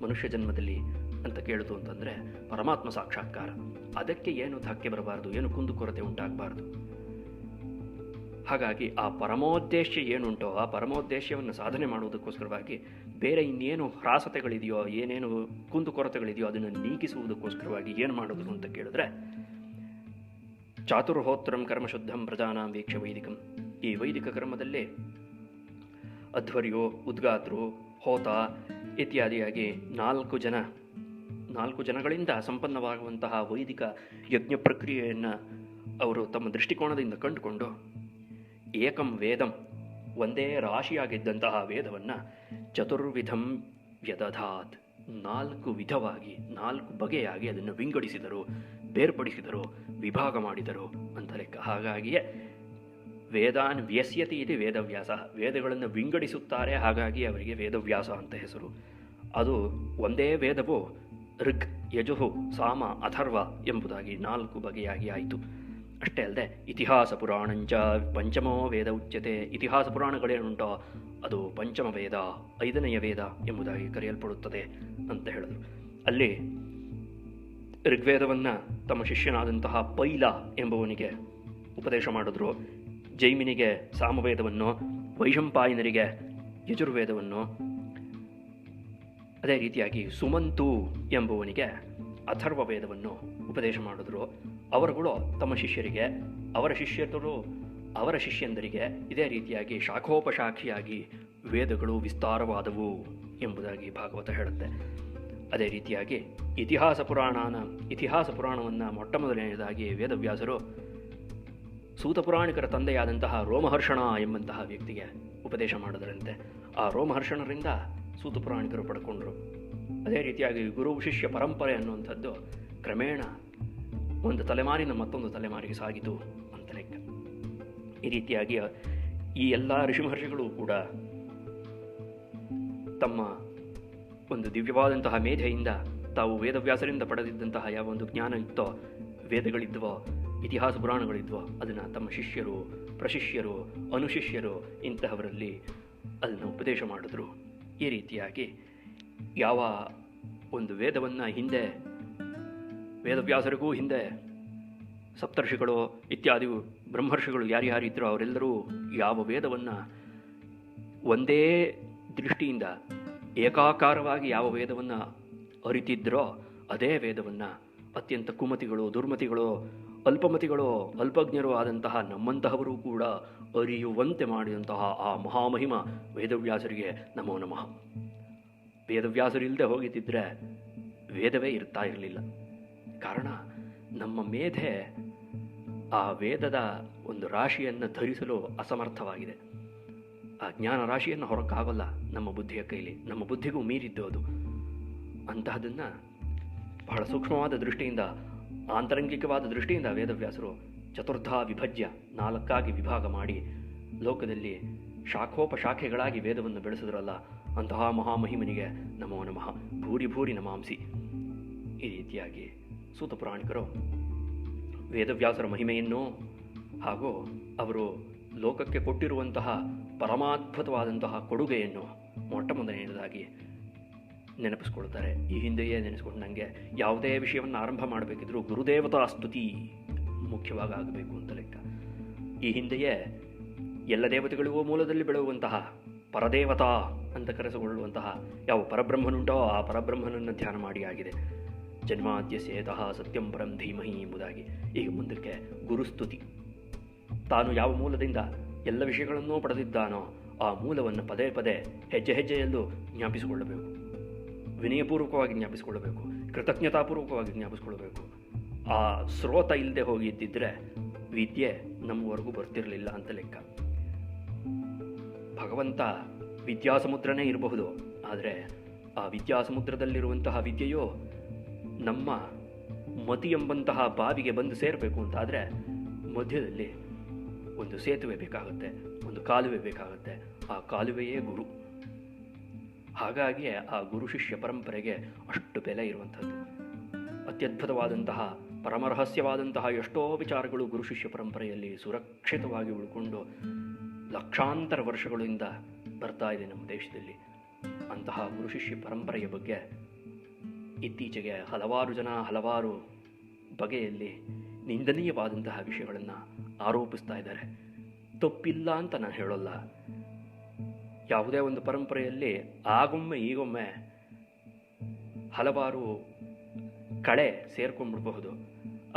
ಮನುಷ್ಯ ಜನ್ಮದಲ್ಲಿ ಅಂತ ಕೇಳಿತು ಅಂತಂದರೆ ಪರಮಾತ್ಮ ಸಾಕ್ಷಾತ್ಕಾರ. ಅದಕ್ಕೆ ಏನು ಧಕ್ಕೆ ಬರಬಾರ್ದು, ಏನು ಕುಂದುಕೊರತೆ ಉಂಟಾಗಬಾರ್ದು. ಹಾಗಾಗಿ ಆ ಪರಮೋದ್ದೇಶ ಏನುಂಟೋ ಆ ಪರಮೋದ್ದೇಶವನ್ನು ಸಾಧನೆ ಮಾಡುವುದಕ್ಕೋಸ್ಕರವಾಗಿ ಬೇರೆ ಇನ್ನೇನು ಹ್ರಾಸತೆಗಳಿದೆಯೋ, ಏನೇನು ಕುಂದುಕೊರತೆಗಳಿದೆಯೋ ಅದನ್ನು ನೀಗಿಸುವುದಕ್ಕೋಸ್ಕರವಾಗಿ ಏನು ಮಾಡೋದು ಅಂತ ಕೇಳಿದ್ರೆ ಚಾತುರ್ಹೋತ್ರಂ ಕರ್ಮಶುದ್ಧಂ ಪ್ರಜಾನಾಂ ವೀಕ್ಷ ವೈದಿಕಂ. ಈ ವೈದಿಕ ಕರ್ಮದಲ್ಲಿ ಅಧ್ವರ್ಯೋ, ಉದ್ಗಾತೃ, ಹೋತ ಇತ್ಯಾದಿಯಾಗಿ ನಾಲ್ಕು ಜನಗಳಿಂದ ಸಂಪನ್ನವಾಗುವಂತಹ ವೈದಿಕ ಯಜ್ಞ ಪ್ರಕ್ರಿಯೆಯನ್ನು ಅವರು ತಮ್ಮ ದೃಷ್ಟಿಕೋನದಿಂದ ಕಂಡುಕೊಂಡು ಏಕಂ ವೇದಂ, ಒಂದೇ ರಾಶಿಯಾಗಿದ್ದಂತಹ ವೇದವನ್ನು ಚತುರ್ವಿಧಂ ವ್ಯದಧಾತ್, 4 ವಿಧವಾಗಿ 4 ಬಗೆಯಾಗಿ ಅದನ್ನು ವಿಂಗಡಿಸಿದರು, ಬೇರ್ಪಡಿಸಿದರು, ವಿಭಾಗ ಮಾಡಿದರು ಅಂತ ಲೆಕ್ಕ. ಹಾಗಾಗಿಯೇ ವೇದಾನ್ ವ್ಯಸ್ಯತಿ ಇದು ವೇದವ್ಯಾಸ, ವೇದಗಳನ್ನು ವಿಂಗಡಿಸುತ್ತಾರೆ, ಹಾಗಾಗಿ ಅವರಿಗೆ ವೇದವ್ಯಾಸ ಅಂತ ಹೆಸರು. ಅದು ಒಂದೇ ವೇದವು ಋಗ್, ಯಜುಹು, ಸಾಮ, ಅಥರ್ವ ಎಂಬುದಾಗಿ 4 ಬಗೆಯಾಗಿ ಆಯಿತು. ಅಷ್ಟೇ ಅಲ್ಲದೆ ಇತಿಹಾಸ ಪುರಾಣಂಚ ಪಂಚಮೋ ವೇದ ಉಚ್ಯತೆ. ಇತಿಹಾಸ ಪುರಾಣಗಳೇನುಂಟೋ ಅದು ಪಂಚಮ ವೇದ, 5ನೆಯ ವೇದ ಎಂಬುದಾಗಿ ಕರೆಯಲ್ಪಡುತ್ತದೆ ಅಂತ ಹೇಳಿದ್ರು. ಅಲ್ಲಿ ಋಗ್ವೇದವನ್ನು ತಮ್ಮ ಶಿಷ್ಯನಾದಂತಹ ಪೈಲ ಎಂಬುವನಿಗೆ ಉಪದೇಶ ಮಾಡಿದ್ರು, ಜೈಮಿನಿಗೆ ಸಾಮವೇದವನ್ನು, ವೈಶಂಪಾಯನರಿಗೆ ಯಜುರ್ವೇದವನ್ನು, ಅದೇ ರೀತಿಯಾಗಿ ಸುಮಂತು ಎಂಬುವನಿಗೆ ಅಥರ್ವ ವೇದವನ್ನು ಉಪದೇಶ ಮಾಡಿದ್ರು. ಅವರುಗಳು ತಮ್ಮ ಶಿಷ್ಯರಿಗೆ, ಅವರ ಶಿಷ್ಯರು ಅವರ ಶಿಷ್ಯಂದರಿಗೆ ಇದೇ ರೀತಿಯಾಗಿ ಶಾಖೋಪಶಾಖಿಯಾಗಿ ವೇದಗಳು ವಿಸ್ತಾರವಾದವು ಎಂಬುದಾಗಿ ಭಾಗವತ ಹೇಳುತ್ತೆ. ಅದೇ ರೀತಿಯಾಗಿ ಇತಿಹಾಸ ಪುರಾಣವನ್ನು ಮೊಟ್ಟ ಮೊದಲನೆಯದಾಗಿ ವೇದವ್ಯಾಸರು ಸೂತ ಪುರಾಣಿಕರ ತಂದೆಯಾದಂತಹ ರೋಮಹರ್ಷಣ ಎಂಬಂತಹ ವ್ಯಕ್ತಿಗೆ ಉಪದೇಶ ಮಾಡಿದರಂತೆ. ಆ ರೋಮಹರ್ಷಣರಿಂದ ಸೂತ ಪುರಾಣಿಕರು ಪಡ್ಕೊಂಡ್ರು. ಅದೇ ರೀತಿಯಾಗಿ ಗುರು ಶಿಷ್ಯ ಪರಂಪರೆ ಅನ್ನುವಂಥದ್ದು ಕ್ರಮೇಣ ಒಂದು ತಲೆಮಾರಿನ ಮತ್ತೊಂದು ತಲೆಮಾರಿಗೆ ಸಾಗಿತು ಅಂತ ಲೆಕ್ಕ. ಈ ರೀತಿಯಾಗಿ ಈ ಎಲ್ಲ ಋಷಿಮಹರ್ಷಿಗಳು ಕೂಡ ತಮ್ಮ ಒಂದು ದಿವ್ಯವಾದಂತಹ ಮೇಧೆಯಿಂದ ತಾವು ವೇದವ್ಯಾಸರಿಂದ ಪಡೆದಿದ್ದಂತಹ ಯಾವ ಒಂದು ಜ್ಞಾನ ಇತ್ತೋ, ವೇದಗಳಿದ್ವೋ, ಇತಿಹಾಸ ಪುರಾಣಗಳಿದ್ವೋ, ಅದನ್ನು ತಮ್ಮ ಶಿಷ್ಯರು, ಪ್ರಶಿಷ್ಯರು, ಅನುಶಿಷ್ಯರು ಇಂತಹವರಲ್ಲಿ ಅದನ್ನು ಉಪದೇಶ ಮಾಡಿದ್ರು. ಈ ರೀತಿಯಾಗಿ ಯಾವ ಒಂದು ವೇದವನ್ನು ಹಿಂದೆ ವೇದವ್ಯಾಸರಿಗೂ ಹಿಂದೆ ಸಪ್ತರ್ಷಿಗಳು ಇತ್ಯಾದಿ ಬ್ರಹ್ಮರ್ಷಿಗಳು ಯಾರ್ಯಾರಿದ್ರೋ ಅವರೆಲ್ಲರೂ ಯಾವ ವೇದವನ್ನು ಒಂದೇ ದೃಷ್ಟಿಯಿಂದ ಏಕಾಕಾರವಾಗಿ ಯಾವ ವೇದವನ್ನು ಅರಿತಿದ್ರೋ ಅದೇ ವೇದವನ್ನು ಅತ್ಯಂತ ಕುಮತಿಗಳು, ದುರ್ಮತಿಗಳು, ಅಲ್ಪಮತಿಗಳು, ಅಲ್ಪಜ್ಞರು ಆದಂತಹ ನಮ್ಮಂತಹವರು ಕೂಡ ಅರಿಯುವಂತೆ ಮಾಡಿದಂತಹ ಆ ಮಹಾಮಹಿಮ ವೇದವ್ಯಾಸರಿಗೆ ನಮೋ ನಮಃ. ವೇದವ್ಯಾಸರಿಲ್ಲದೆ ಹೋಗಿದ್ದಿದ್ರೆ ವೇದವೇ ಇರ್ತಾ ಇರಲಿಲ್ಲ. ಕಾರಣ ನಮ್ಮ ಮೇಧೆ ಆ ವೇದದ ಒಂದು ರಾಶಿಯನ್ನು ಧರಿಸಲು ಅಸಮರ್ಥವಾಗಿದೆ. ಆ ಜ್ಞಾನ ರಾಶಿಯನ್ನು ಹೊರಕ್ಕಾಗಲ್ಲ ನಮ್ಮ ಬುದ್ಧಿಯ ಕೈಲಿ, ನಮ್ಮ ಬುದ್ಧಿಗೂ ಮೀರಿದ್ದು ಅದು. ಅಂತಹದನ್ನು ಬಹಳ ಸೂಕ್ಷ್ಮವಾದ ದೃಷ್ಟಿಯಿಂದ, ಆಂತರಂಗಿಕವಾದ ದೃಷ್ಟಿಯಿಂದ ವೇದವ್ಯಾಸರು ಚತುರ್ಧಾ ವಿಭಜ್ಯ 4 ವಿಭಾಗ ಮಾಡಿ ಲೋಕದಲ್ಲಿ ಶಾಖೋಪಶಾಖೆಗಳಾಗಿ ವೇದವನ್ನು ಬೆಳೆಸಿದ್ರಲ್ಲ, ಅಂತಹ ಮಹಾಮಹಿಮನಿಗೆ ನಮೋ ನಮಃ, ಭೂರಿ ಭೂರಿ ನಮಾಂಸಿ. ಈ ರೀತಿಯಾಗಿ ಸೂತ ಪುರಾಣಿಕರು ವೇದವ್ಯಾಸರ ಮಹಿಮೆಯನ್ನು ಹಾಗೂ ಅವರು ಲೋಕಕ್ಕೆ ಕೊಟ್ಟಿರುವಂತಹ ಪರಮಾದ್ಭುತವಾದಂತಹ ಕೊಡುಗೆಯನ್ನು ಮೊಟ್ಟ ಮೊದಲನೆಯದಾಗಿ ನೆನಪಿಸ್ಕೊಳ್ತಾರೆ. ಈ ಹಿಂದೆಯೇ ನೆನೆಸ್ಕೊಂಡು ನನಗೆ ಯಾವುದೇ ವಿಷಯವನ್ನು ಆರಂಭ ಮಾಡಬೇಕಿದ್ರೂ ಗುರುದೇವತಾ ಸ್ತುತಿ ಮುಖ್ಯವಾಗಿ ಆಗಬೇಕು ಅಂತ ಲೆಕ್ಕ. ಈ ಹಿಂದೆಯೇ ಎಲ್ಲ ದೇವತೆಗಳಿಗೂ ಮೂಲದಲ್ಲಿ ಬೆಳೆಯುವಂತಹ ಪರದೇವತಾ ಅಂತ ಕರೆಸಿಕೊಳ್ಳುವಂತಹ ಯಾವ ಪರಬ್ರಹ್ಮನುಂಟೋ ಆ ಪರಬ್ರಹ್ಮನನ್ನು ಧ್ಯಾನ ಮಾಡಿ ಆಗಿದೆ. ಜನ್ಮಾದ್ಯಸ್ಯೇತಃ ಸತ್ಯಂ ಪರಂ ಧೀಮಹಿ ಎಂಬುದಾಗಿ. ಈಗ ಮುಂದಕ್ಕೆ ಗುರುಸ್ತುತಿ. ತಾನು ಯಾವ ಮೂಲದಿಂದ ಎಲ್ಲ ವಿಷಯಗಳನ್ನೂ ಪಡೆದಿದ್ದಾನೋ ಆ ಮೂಲವನ್ನು ಪದೇ ಪದೇ ಹೆಜ್ಜೆ ಹೆಜ್ಜೆಯಲ್ಲೂ ಜ್ಞಾಪಿಸಿಕೊಳ್ಳಬೇಕು. ವಿನಯಪೂರ್ವಕವಾಗಿ ಜ್ಞಾಪಿಸಿಕೊಳ್ಳಬೇಕು, ಕೃತಜ್ಞತಾಪೂರ್ವಕವಾಗಿ ಜ್ಞಾಪಿಸಿಕೊಳ್ಳಬೇಕು. ಆ ಸ್ರೋತ ಇಲ್ಲದೆ ಹೋಗಿದ್ದಿದ್ರೆ ವಿದ್ಯೆ ನಮ್ಮವರೆಗೂ ಬರ್ತಿರಲಿಲ್ಲ ಅಂತ ಲೆಕ್ಕ. ಭಗವಂತ ವಿದ್ಯಾಸಮುದ್ರನೇ ಇರಬಹುದು, ಆದರೆ ಆ ವಿದ್ಯಾಸಮುದ್ರದಲ್ಲಿರುವಂತಹ ವಿದ್ಯೆಯು ನಮ್ಮ ಮತಿ ಎಂಬಂತಹ ಬಾವಿಗೆ ಬಂದು ಸೇರಬೇಕು ಅಂತಾದರೆ ಮಧ್ಯದಲ್ಲಿ ಒಂದು ಸೇತುವೆ ಬೇಕಾಗುತ್ತೆ, ಒಂದು ಕಾಲುವೆ ಬೇಕಾಗುತ್ತೆ. ಆ ಕಾಲುವೆಯೇ ಗುರು. ಹಾಗಾಗಿ ಆ ಗುರು ಶಿಷ್ಯ ಪರಂಪರೆಗೆ ಅಷ್ಟು ಬೆಲೆ ಇರುವಂಥದ್ದು. ಅತ್ಯದ್ಭುತವಾದಂತಹ ಪರಮರಹಸ್ಯವಾದಂತಹ ಎಷ್ಟೋ ವಿಚಾರಗಳು ಗುರು ಶಿಷ್ಯ ಪರಂಪರೆಯಲ್ಲಿ ಸುರಕ್ಷಿತವಾಗಿ ಉಳ್ಕೊಂಡು ಲಕ್ಷಾಂತರ ವರ್ಷಗಳಿಂದ ಬರ್ತಾ ಇದೆ ನಮ್ಮ ದೇಶದಲ್ಲಿ. ಅಂತಹ ಗುರು ಶಿಷ್ಯ ಪರಂಪರೆಯ ಬಗ್ಗೆ ಇತ್ತೀಚೆಗೆ ಹಲವಾರು ಜನ ಹಲವಾರು ಬಗೆಯಲ್ಲಿ ನಿಂದನೀಯವಾದಂತಹ ವಿಷಯಗಳನ್ನು ಆರೋಪಿಸ್ತಾ ಇದ್ದಾರೆ. ತಪ್ಪಿಲ್ಲ ಅಂತ ನಾನು ಹೇಳೋಲ್ಲ. ಯಾವುದೇ ಒಂದು ಪರಂಪರೆಯಲ್ಲಿ ಆಗೊಮ್ಮೆ ಈಗೊಮ್ಮೆ ಹಲವಾರು ಕಳೆ ಸೇರ್ಕೊಂಡ್ಬಿಡಬಹುದು.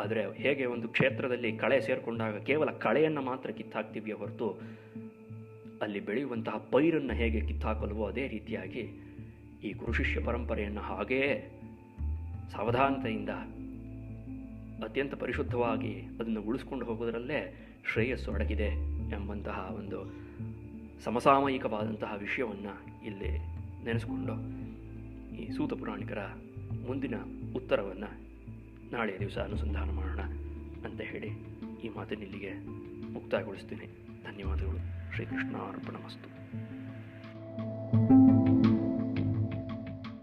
ಆದರೆ ಹೇಗೆ ಒಂದು ಕ್ಷೇತ್ರದಲ್ಲಿ ಕಳೆ ಸೇರಿಕೊಂಡಾಗ ಕೇವಲ ಕಳೆಯನ್ನು ಮಾತ್ರ ಕಿತ್ತಾಕ್ತೀವಿಯೇ ಹೊರತು ಅಲ್ಲಿ ಬೆಳೆಯುವಂತಹ ಪೈರನ್ನು ಹೇಗೆ ಕಿತ್ತಾಕಲ್ವೋ ಅದೇ ರೀತಿಯಾಗಿ ಈ ಗುರುಶಿಷ್ಯ ಪರಂಪರೆಯನ್ನು ಹಾಗೇ ಸಾವಧಾನತೆಯಿಂದ ಅತ್ಯಂತ ಪರಿಶುದ್ಧವಾಗಿ ಅದನ್ನು ಉಳಿಸ್ಕೊಂಡು ಹೋಗೋದರಲ್ಲೇ ಶ್ರೇಯಸ್ಸು ಅಡಗಿದೆ ಎಂಬಂತಹ ಒಂದು ಸಮಸಾಮಯಿಕವಾದಂತಹ ವಿಷಯವನ್ನು ಇಲ್ಲಿ ನೆನೆಸ್ಕೊಂಡು ಈ ಸೂತ ಪುರಾಣಿಕರ ಮುಂದಿನ ಉತ್ತರವನ್ನು ನಾಳೆ ದಿವಸ ಅನುಸಂಧಾನ ಮಾಡೋಣ ಅಂತ ಹೇಳಿ ಈ ಮಾತಿನಿಲ್ಲಿಗೆ ಮುಕ್ತಾಯಗೊಳಿಸ್ತೀನಿ. ಧನ್ಯವಾದಗಳು. ಶ್ರೀಕೃಷ್ಣಾರ್ಪಣಮಸ್ತು.